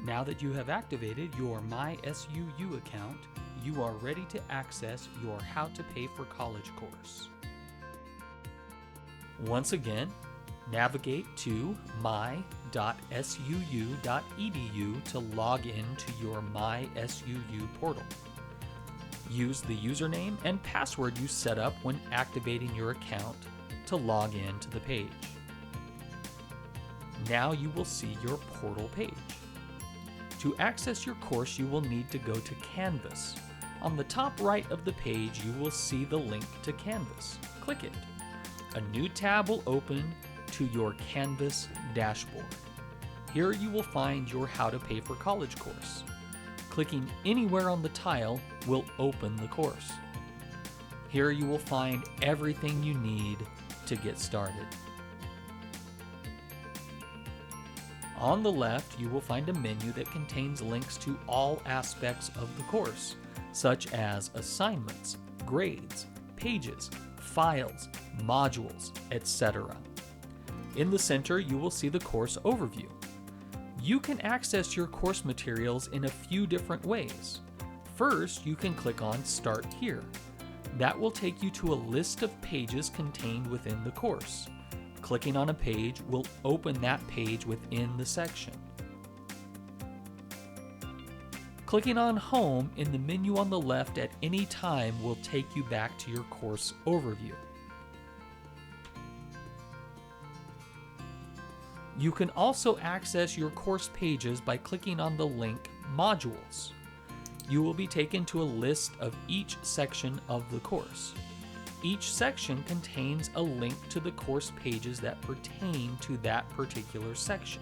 Now that you have activated your My SUU account, you are ready to access your How to Pay for College course. Once again, navigate to my.suu.edu to log in to your My SUU portal. Use the username and password you set up when activating your account to log in to the page. Now you will see your portal page. To access your course, you will need to go to Canvas. On the top right of the page, you will see the link to Canvas. Click it. A new tab will open to your Canvas dashboard. Here you will find your How to Pay for College course. Clicking anywhere on the tile will open the course. Here you will find everything you need to get started. On the left, you will find a menu that contains links to all aspects of the course, such as assignments, grades, pages, files, modules, etc. In the center, you will see the course overview. You can access your course materials in a few different ways. First, you can click on Start Here. That will take you to a list of pages contained within the course. Clicking on a page will open that page within the section. Clicking on Home in the menu on the left at any time will take you back to your course overview. You can also access your course pages by clicking on the link Modules. You will be taken to a list of each section of the course. Each section contains a link to the course pages that pertain to that particular section.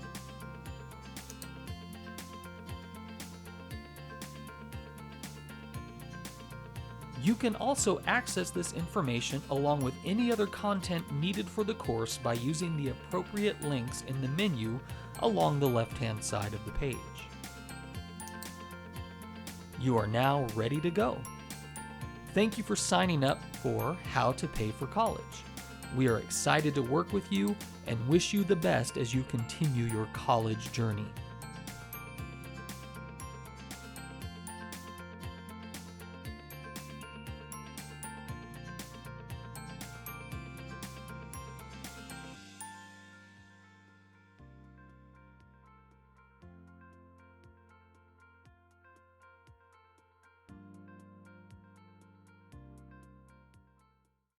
You can also access this information along with any other content needed for the course by using the appropriate links in the menu along the left-hand side of the page. You are now ready to go. Thank you for signing up for How to Pay for College. We are excited to work with you and wish you the best as you continue your college journey.